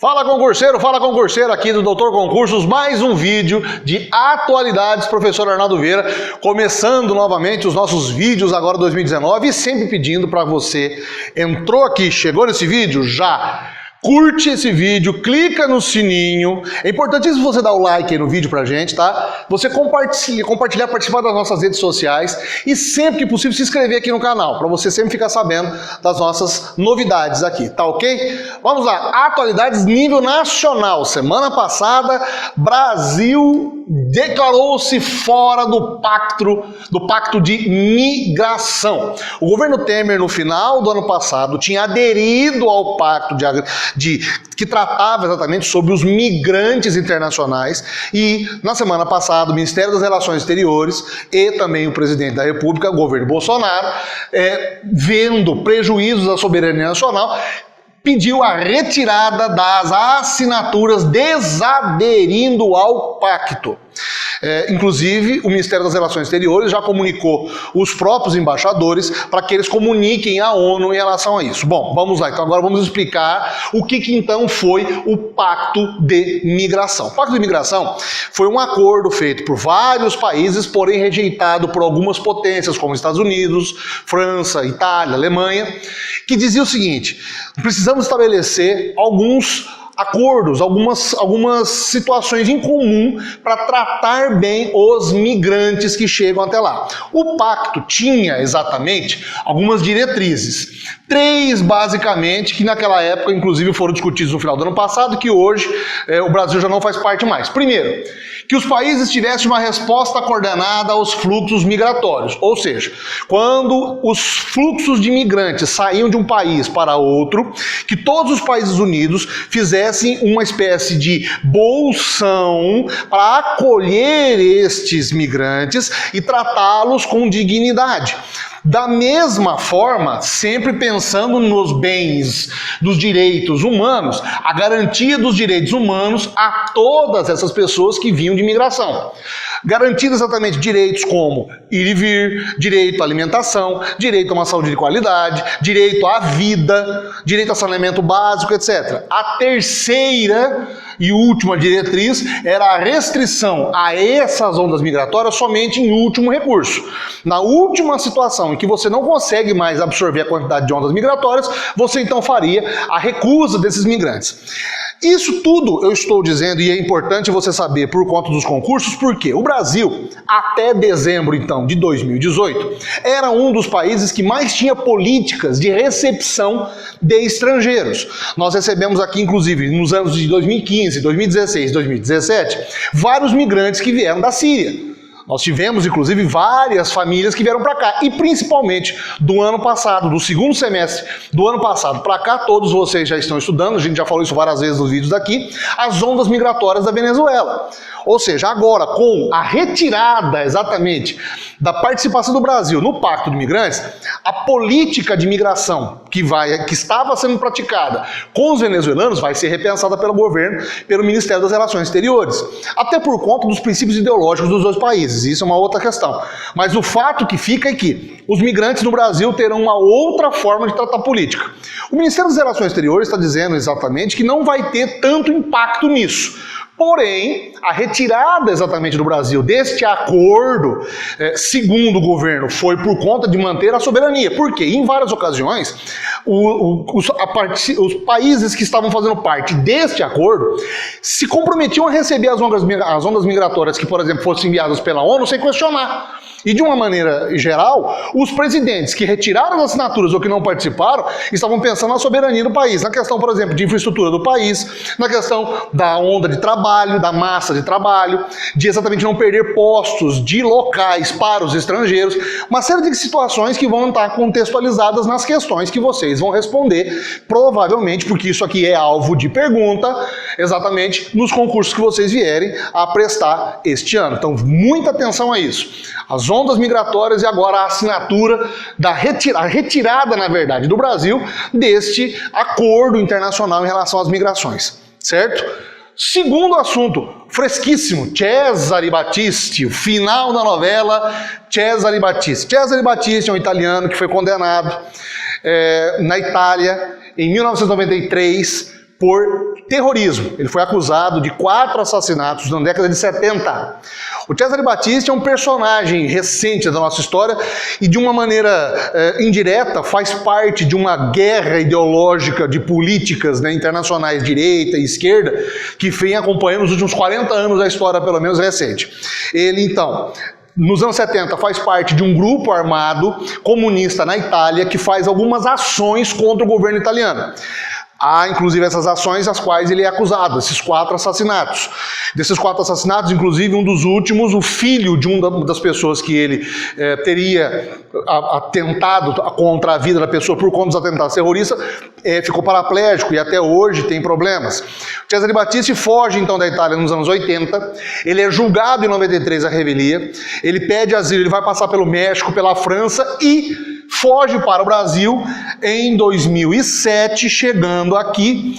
Fala concurseiro, aqui do Doutor Concursos, mais um vídeo de atualidades, professor Arnaldo Vieira, começando novamente os nossos vídeos agora 2019 e sempre pedindo para você, entrou aqui, chegou nesse vídeo, já curte esse vídeo, clica no sininho, é importantíssimo você dar o like aí no vídeo pra gente, tá? Você compartilhar, participar das nossas redes sociais e sempre que possível se inscrever aqui no canal, para você sempre ficar sabendo das nossas novidades aqui, tá ok? Vamos lá, atualidades nível nacional. Semana passada, Brasil declarou-se fora do pacto de migração. O governo Temer, no final do ano passado, tinha aderido ao pacto que tratava exatamente sobre os migrantes internacionais e, na semana passada, o Ministério das Relações Exteriores e também o presidente da República, o governo Bolsonaro, vendo prejuízos à soberania nacional, pediu a retirada das assinaturas desaderindo ao pacto. Inclusive, o Ministério das Relações Exteriores já comunicou os próprios embaixadores para que eles comuniquem à ONU em relação a isso. Bom, vamos lá. Então agora vamos explicar o que então foi o Pacto de Migração. O Pacto de Migração foi um acordo feito por vários países, porém rejeitado por algumas potências como Estados Unidos, França, Itália, Alemanha, que dizia o seguinte: precisamos estabelecer alguns acordos, algumas situações em comum para tratar bem os migrantes que chegam até lá. O pacto tinha exatamente algumas diretrizes, 3 basicamente, que naquela época inclusive foram discutidos no final do ano passado, que hoje o Brasil já não faz parte mais. Primeiro, que os países tivessem uma resposta coordenada aos fluxos migratórios, ou seja, quando os fluxos de migrantes saíam de um país para outro, que todos os países unidos fizessem uma espécie de bolsão para acolher estes migrantes e tratá-los com dignidade. Da mesma forma, sempre pensando nos bens, dos direitos humanos, a garantia dos direitos humanos a todas essas pessoas que vinham de imigração. Garantindo exatamente direitos como ir e vir, direito à alimentação, direito a uma saúde de qualidade, direito à vida, direito a saneamento básico, etc. A terceira e última diretriz era a restrição a essas ondas migratórias somente em último recurso. Na última situação em que você não consegue mais absorver a quantidade de ondas migratórias, você então faria a recusa desses migrantes. Isso tudo eu estou dizendo e é importante você saber por conta dos concursos, porque o Brasil, até dezembro então de 2018, era um dos países que mais tinha políticas de recepção de estrangeiros. Nós recebemos aqui, inclusive, nos anos de 2015, 2016, 2017, vários migrantes que vieram da Síria. Nós tivemos, inclusive, várias famílias que vieram para cá, e principalmente do ano passado, do segundo semestre do ano passado para cá, todos vocês já estão estudando, a gente já falou isso várias vezes nos vídeos daqui, as ondas migratórias da Venezuela. Ou seja, agora com a retirada exatamente da participação do Brasil no Pacto de Migrantes, a política de migração que estava sendo praticada com os venezuelanos vai ser repensada pelo governo, pelo Ministério das Relações Exteriores, até por conta dos princípios ideológicos dos dois países. Isso é uma outra questão. Mas o fato que fica é que os migrantes no Brasil terão uma outra forma de tratar política. O Ministério das Relações Exteriores está dizendo exatamente que não vai ter tanto impacto nisso. Porém, a retirada exatamente do Brasil deste acordo, segundo o governo, foi por conta de manter a soberania. Porque, em várias ocasiões, os países que estavam fazendo parte deste acordo se comprometiam a receber as ondas migratórias que, por exemplo, fossem enviadas pela ONU sem questionar. E de uma maneira geral, os presidentes que retiraram as assinaturas ou que não participaram estavam pensando na soberania do país, na questão, por exemplo, de infraestrutura do país, na questão da onda de trabalho, da massa de trabalho, de exatamente não perder postos de locais para os estrangeiros, uma série de situações que vão estar contextualizadas nas questões que vocês vão responder, provavelmente, porque isso aqui é alvo de pergunta, exatamente nos concursos que vocês vierem a prestar este ano. Então, muita atenção a isso. As ondas migratórias e agora a assinatura da retirada, na verdade, do Brasil deste acordo internacional em relação às migrações, certo? Segundo assunto, fresquíssimo, Cesare Battisti, o final da novela Cesare Battisti. Cesare Battisti é um italiano que foi condenado na Itália em 1993 por terrorismo. Ele foi acusado de 4 assassinatos na década de 70. O Cesare Battisti é um personagem recente da nossa história e de uma maneira indireta faz parte de uma guerra ideológica de políticas, né, internacionais, direita e esquerda, que vem acompanhando os últimos 40 anos da história, pelo menos recente. Ele, então, nos anos 70 faz parte de um grupo armado comunista na Itália que faz algumas ações contra o governo italiano. Há, inclusive, essas ações às quais ele é acusado, esses 4 assassinatos. Desses 4 assassinatos, inclusive, um dos últimos, o filho de uma das pessoas que ele teria atentado contra a vida da pessoa por conta dos atentados terroristas, ficou paraplégico e até hoje tem problemas. Cesare Battisti foge, então, da Itália nos anos 80, ele é julgado em 93 à revelia, ele pede asilo, ele vai passar pelo México, pela França e foge para o Brasil em 2007, chegando aqui,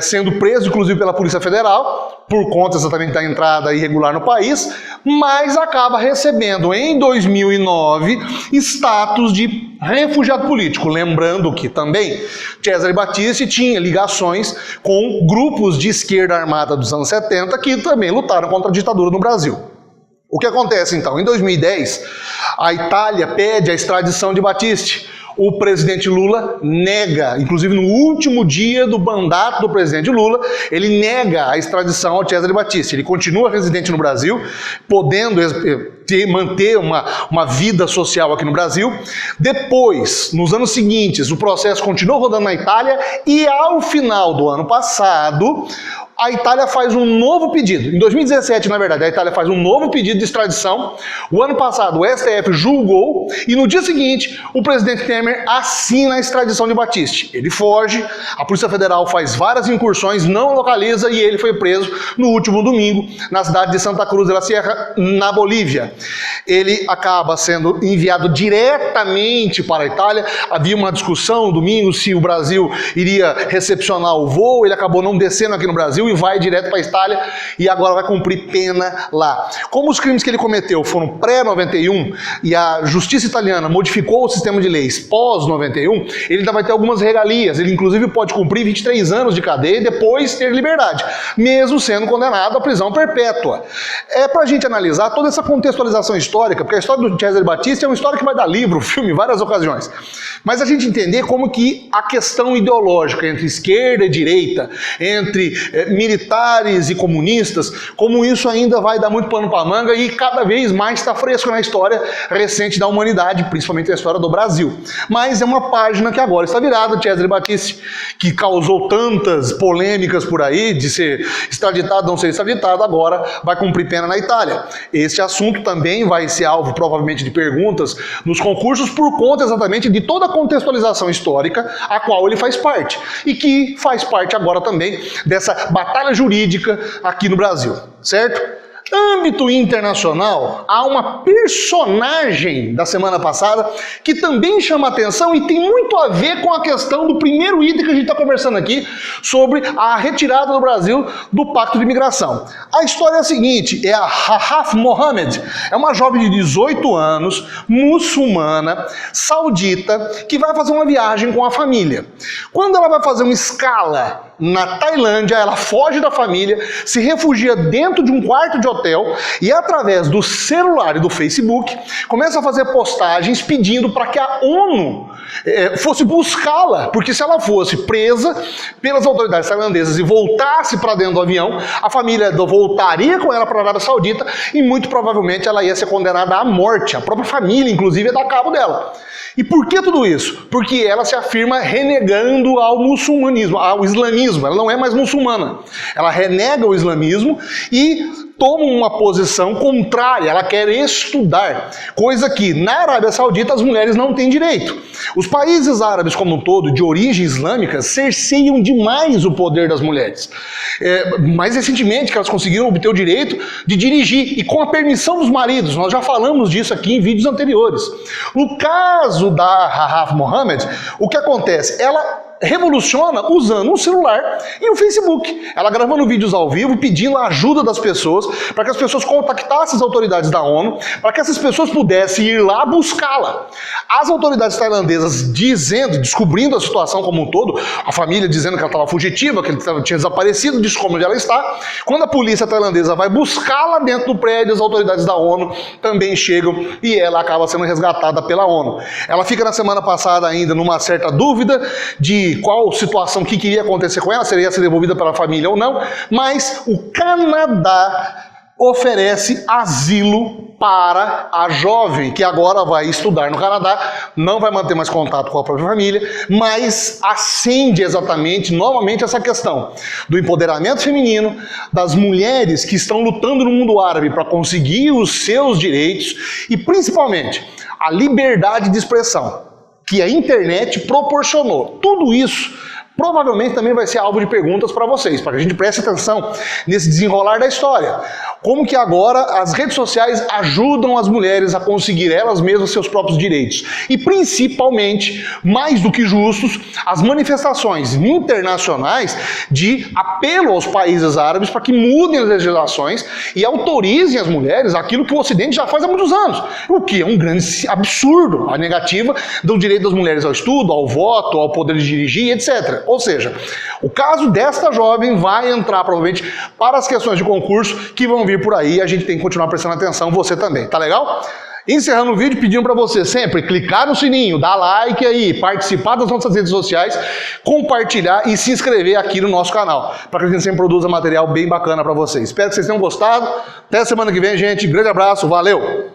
sendo preso inclusive pela Polícia Federal, por conta exatamente da entrada irregular no país, mas acaba recebendo em 2009 status de refugiado político. Lembrando que também Cesare Battisti tinha ligações com grupos de esquerda armada dos anos 70 que também lutaram contra a ditadura no Brasil. O que acontece então? Em 2010, a Itália pede a extradição de Battisti. O presidente Lula nega, inclusive no último dia do mandato do presidente Lula, ele nega a extradição ao Cesare Battisti. Ele continua residente no Brasil, podendo manter uma vida social aqui no Brasil. Depois, nos anos seguintes, o processo continuou rodando na Itália e ao final do ano passado, a Itália faz um novo pedido. Em 2017, na verdade, a Itália faz um novo pedido de extradição. O ano passado, o STF julgou e no dia seguinte, o presidente Temer assina a extradição de Battisti. Ele foge, a Polícia Federal faz várias incursões, não localiza e ele foi preso no último domingo na cidade de Santa Cruz de la Sierra, na Bolívia. Ele acaba sendo enviado diretamente para a Itália. Havia uma discussão no domingo se o Brasil iria recepcionar o voo, ele acabou não descendo aqui no Brasil e vai direto para a Itália e agora vai cumprir pena lá. Como os crimes que ele cometeu foram pré-91 e a justiça italiana modificou o sistema de leis pós-91, ele ainda vai ter algumas regalias. Ele inclusive pode cumprir 23 anos de cadeia e depois ter liberdade, mesmo sendo condenado à prisão perpétua. É pra gente analisar toda essa contextualização histórica, porque a história do Cesare Battisti é uma história que vai dar livro, filme, em várias ocasiões. Mas a gente entender como que a questão ideológica entre esquerda e direita, entre militares e comunistas, como isso ainda vai dar muito pano para manga e cada vez mais está fresco na história recente da humanidade, principalmente na história do Brasil. Mas é uma página que agora está virada. Cesare Battisti, que causou tantas polêmicas por aí, de ser extraditado, não ser extraditado, agora vai cumprir pena na Itália. Este assunto também vai ser alvo, provavelmente, de perguntas nos concursos por conta exatamente de toda a contextualização histórica a qual ele faz parte e que faz parte agora também dessa batalha jurídica aqui no Brasil, certo? Âmbito internacional, há uma personagem da semana passada que também chama atenção e tem muito a ver com a questão do primeiro item que a gente está conversando aqui sobre a retirada do Brasil do Pacto de Imigração. A história é a seguinte, é a Rahaf Mohammed, é uma jovem de 18 anos, muçulmana, saudita, que vai fazer uma viagem com a família. Quando ela vai fazer uma escala na Tailândia, ela foge da família, se refugia dentro de um quarto de hotel e através do celular e do Facebook começa a fazer postagens pedindo para que a ONU fosse buscá-la, porque se ela fosse presa pelas autoridades tailandesas e voltasse para dentro do avião, a família voltaria com ela para a Arábia Saudita e muito provavelmente ela ia ser condenada à morte. A própria família, inclusive, ia dar cabo dela. E por que tudo isso? Porque ela se afirma renegando ao muçulmanismo, ao islamismo. Ela não é mais muçulmana. Ela renega o islamismo e toma uma posição contrária. Ela quer estudar, coisa que na Arábia Saudita as mulheres não têm direito. Os países árabes como um todo, de origem islâmica, cerceiam demais o poder das mulheres. Mais recentemente que elas conseguiram obter o direito de dirigir e com a permissão dos maridos. Nós já falamos disso aqui em vídeos anteriores. No caso da Rahaf Mohammed, o que acontece? Ela revoluciona usando um celular e o Facebook. Ela gravando vídeos ao vivo, pedindo a ajuda das pessoas, para que as pessoas contactassem as autoridades da ONU, para que essas pessoas pudessem ir lá buscá-la. As autoridades tailandesas descobrindo a situação como um todo, a família dizendo que ela estava fugitiva, que ela tinha desaparecido, descobre onde ela está. Quando a polícia tailandesa vai buscá-la dentro do prédio, as autoridades da ONU também chegam e ela acaba sendo resgatada pela ONU. Ela fica na semana passada ainda numa certa dúvida de qual situação, o que iria acontecer com ela, se ela ia ser devolvida pela família ou não, mas o Canadá oferece asilo para a jovem que agora vai estudar no Canadá, não vai manter mais contato com a própria família, mas acende exatamente, novamente, essa questão do empoderamento feminino, das mulheres que estão lutando no mundo árabe para conseguir os seus direitos e, principalmente, a liberdade de expressão que a internet proporcionou. Tudo isso provavelmente também vai ser alvo de perguntas para vocês, para que a gente preste atenção nesse desenrolar da história. Como que agora as redes sociais ajudam as mulheres a conseguir elas mesmas seus próprios direitos. E principalmente, mais do que justos, as manifestações internacionais de apelo aos países árabes para que mudem as legislações e autorizem as mulheres aquilo que o Ocidente já faz há muitos anos. O que é um grande absurdo, a negativa do direito das mulheres ao estudo, ao voto, ao poder de dirigir, etc. Ou seja, o caso desta jovem vai entrar provavelmente para as questões de concurso que vão vir por aí, a gente tem que continuar prestando atenção, você também, tá legal? Encerrando o vídeo, pedindo para você sempre clicar no sininho, dar like aí, participar das nossas redes sociais, compartilhar e se inscrever aqui no nosso canal, para que a gente sempre produza material bem bacana para vocês. Espero que vocês tenham gostado. Até semana que vem, gente. Grande abraço, valeu!